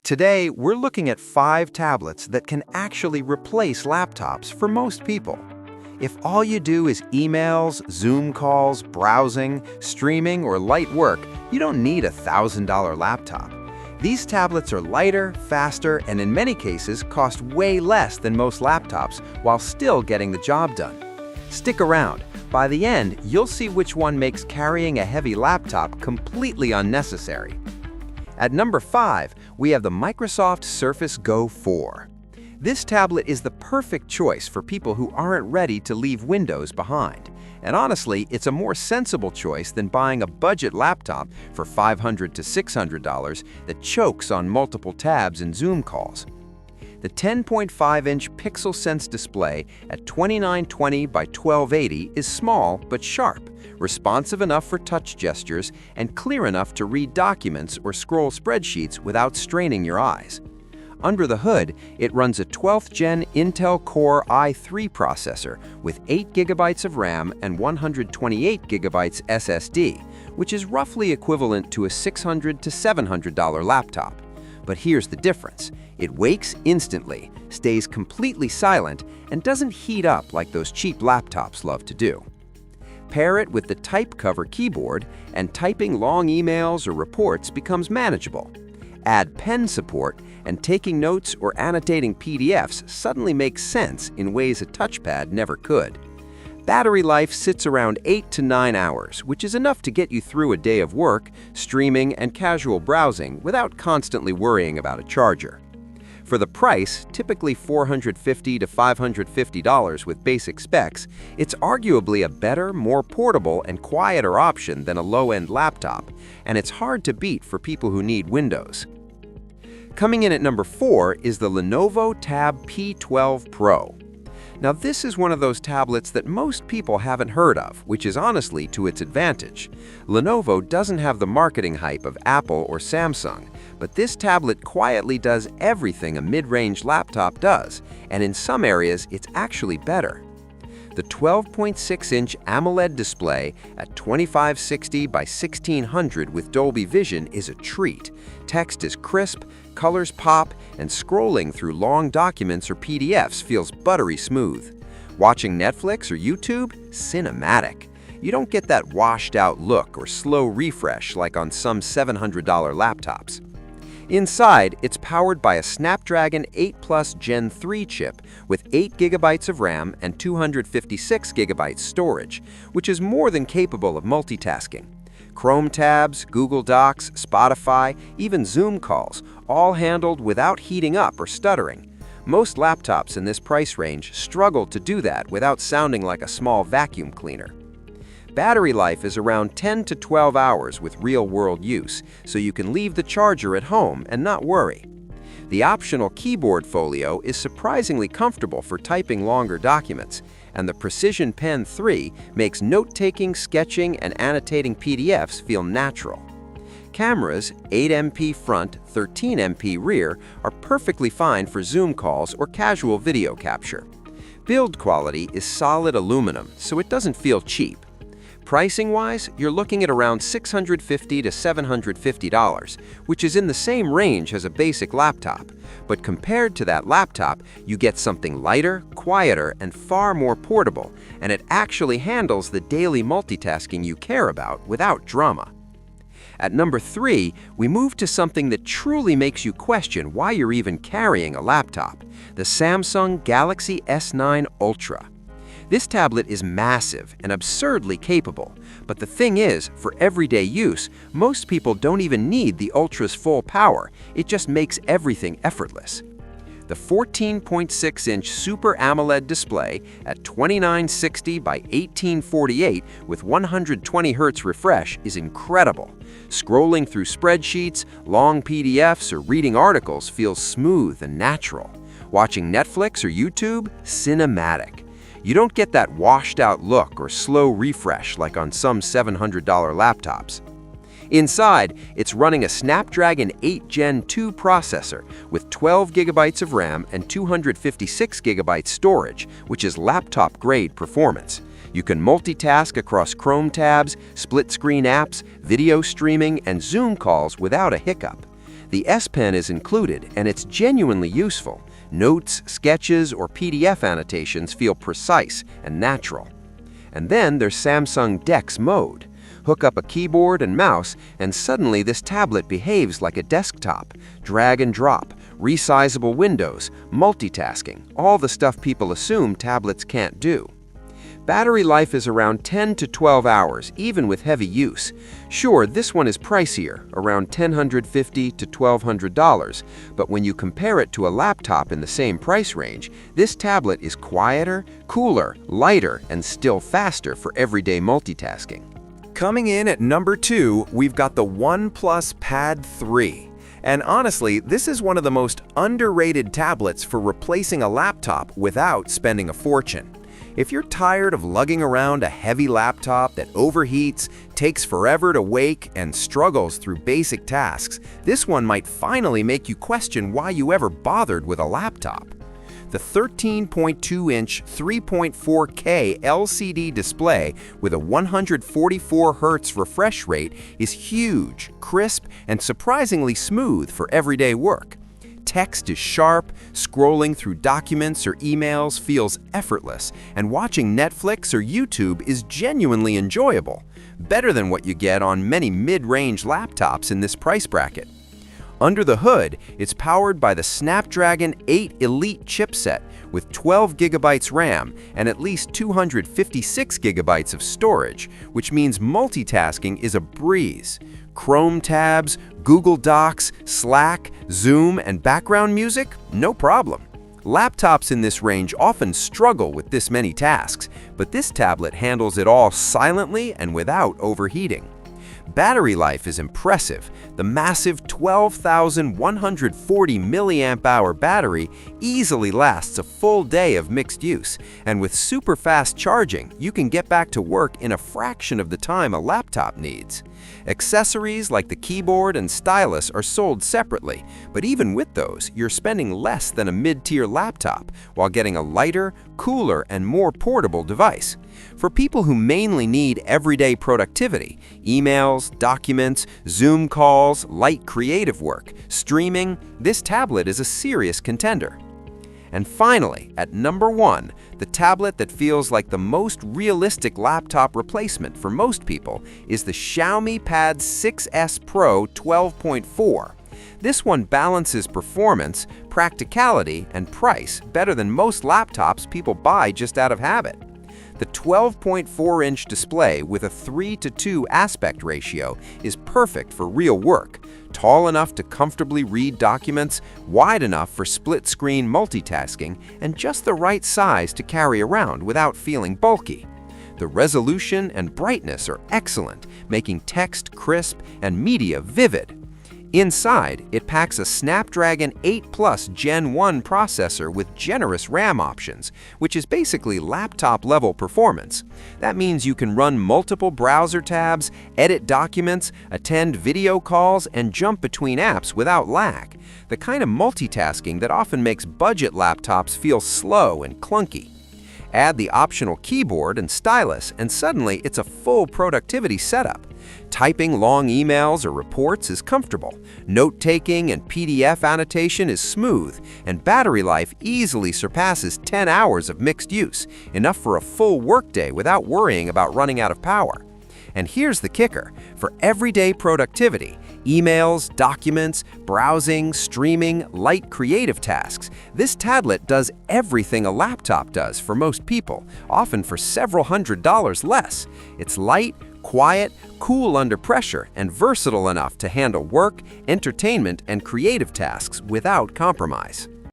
Today, we're looking at 5 tablets that can actually replace laptops for most people. If all you do is emails, Zoom calls, browsing, streaming, or light work, you don't need a $1,000 laptop. These tablets are lighter, faster, and in many cases cost way less than most laptops while still getting the job done. Stick around. By the end, you'll see which one makes carrying a heavy laptop completely unnecessary. At number 5, we have the Microsoft Surface Go 4. This tablet is the perfect choice for people who aren't ready to leave Windows behind. And honestly, it's a more sensible choice than buying a budget laptop for $500 to $600 that chokes on multiple tabs and Zoom calls. The 10.5-inch Pixel Sense display at 2920 by 1280 is small but sharp, responsive enough for touch gestures, and clear enough to read documents or scroll spreadsheets without straining your eyes. Under the hood, it runs a 12th Gen Intel Core i3 processor with 8 GB of RAM and 128 GB SSD, which is roughly equivalent to a $600 to $700 laptop. But here's the difference. It wakes instantly, stays completely silent, and doesn't heat up like those cheap laptops love to do. Pair it with the Type Cover keyboard, and typing long emails or reports becomes manageable. Add pen support, and taking notes or annotating PDFs suddenly makes sense in ways a touchpad never could. Battery life sits around 8 to 9 hours, which is enough to get you through a day of work, streaming, and casual browsing without constantly worrying about a charger. For the price, typically $450 to $550 with basic specs, it's arguably a better, more portable, and quieter option than a low-end laptop, and it's hard to beat for people who need Windows. Coming in at number 4 is the Lenovo Tab P12 Pro. Now, this is one of those tablets that most people haven't heard of, which is honestly to its advantage. Lenovo doesn't have the marketing hype of Apple or Samsung, but this tablet quietly does everything a mid-range laptop does, and in some areas, it's actually better. The 12.6-inch AMOLED display at 2560 by 1600 with Dolby Vision is a treat. Text is crisp, colors pop, and scrolling through long documents or PDFs feels buttery smooth. Watching Netflix or YouTube? Cinematic. You don't get that washed-out look or slow refresh like on some $700 laptops. Inside, it's powered by a Snapdragon 8 Plus Gen 3 chip with 8 GB of RAM and 256 GB storage, which is more than capable of multitasking. Chrome tabs, Google Docs, Spotify, even Zoom calls, all handled without heating up or stuttering. Most laptops in this price range struggle to do that without sounding like a small vacuum cleaner. Battery life is around 10 to 12 hours with real-world use, so you can leave the charger at home and not worry. The optional keyboard folio is surprisingly comfortable for typing longer documents, and the Precision Pen 3 makes note-taking, sketching, and annotating PDFs feel natural. Cameras, 8MP front, 13MP rear, are perfectly fine for Zoom calls or casual video capture. Build quality is solid aluminum, so it doesn't feel cheap. Pricing-wise, you're looking at around $650 to $750, which is in the same range as a basic laptop. But compared to that laptop, you get something lighter, quieter, and far more portable, and it actually handles the daily multitasking you care about without drama. At number 3, we move to something that truly makes you question why you're even carrying a laptop: the Samsung Galaxy S9 Ultra. This tablet is massive and absurdly capable, but the thing is, for everyday use, most people don't even need the Ultra's full power. It just makes everything effortless. The 14.6-inch Super AMOLED display at 2960 by 1848 with 120 Hz refresh is incredible. Scrolling through spreadsheets, long PDFs, or reading articles feels smooth and natural. Watching Netflix or YouTube? Cinematic. You don't get that washed-out look or slow refresh like on some $700 laptops. Inside, it's running a Snapdragon 8 Gen 2 processor with 12 GB of RAM and 256 GB storage, which is laptop-grade performance. You can multitask across Chrome tabs, split-screen apps, video streaming, and Zoom calls without a hiccup. The S Pen is included, and it's genuinely useful. Notes, sketches, or PDF annotations feel precise and natural. And then there's Samsung DeX mode. Hook up a keyboard and mouse, and suddenly this tablet behaves like a desktop. Drag and drop, resizable windows, multitasking, all the stuff people assume tablets can't do. Battery life is around 10 to 12 hours, even with heavy use. Sure, this one is pricier, around $1,050 to $1,200, but when you compare it to a laptop in the same price range, this tablet is quieter, cooler, lighter, and still faster for everyday multitasking. Coming in at number 2, we've got the OnePlus Pad 3. And honestly, this is one of the most underrated tablets for replacing a laptop without spending a fortune. If you're tired of lugging around a heavy laptop that overheats, takes forever to wake, and struggles through basic tasks, this one might finally make you question why you ever bothered with a laptop. The 13.2-inch 3.4K LCD display with a 144 Hz refresh rate is huge, crisp, and surprisingly smooth for everyday work. Text is sharp, scrolling through documents or emails feels effortless, and watching Netflix or YouTube is genuinely enjoyable, better than what you get on many mid-range laptops in this price bracket. Under the hood, it's powered by the Snapdragon 8 Elite chipset with 12 GB RAM and at least 256 GB of storage, which means multitasking is a breeze. Chrome tabs, Google Docs, Slack, Zoom, and background music? No problem. Laptops in this range often struggle with this many tasks, but this tablet handles it all silently and without overheating. Battery life is impressive. The massive 12,140 mAh battery easily lasts a full day of mixed use, and with super fast charging, you can get back to work in a fraction of the time a laptop needs. Accessories like the keyboard and stylus are sold separately, but even with those, you're spending less than a mid-tier laptop while getting a lighter, cooler, and more portable device. For people who mainly need everyday productivity, emails, documents, Zoom calls, light creative work, streaming, this tablet is a serious contender. And finally, at number 1, the tablet that feels like the most realistic laptop replacement for most people is the Xiaomi Pad 6S Pro 12.4. This one balances performance, practicality, and price better than most laptops people buy just out of habit. The 12.4-inch display with a 3:2 aspect ratio is perfect for real work, tall enough to comfortably read documents, wide enough for split-screen multitasking, and just the right size to carry around without feeling bulky. The resolution and brightness are excellent, making text crisp and media vivid. Inside, it packs a Snapdragon 8 Plus Gen 1 processor with generous RAM options, which is basically laptop-level performance. That means you can run multiple browser tabs, edit documents, attend video calls, and jump between apps without lag, the kind of multitasking that often makes budget laptops feel slow and clunky. Add the optional keyboard and stylus, and suddenly it's a full productivity setup. Typing long emails or reports is comfortable, note-taking and PDF annotation is smooth, and battery life easily surpasses 10 hours of mixed use, enough for a full workday without worrying about running out of power. And here's the kicker: for everyday productivity, emails, documents, browsing, streaming, light creative tasks, this tablet does everything a laptop does for most people, often for several $100s less. It's light, quiet, cool under pressure, and versatile enough to handle work, entertainment, and creative tasks without compromise.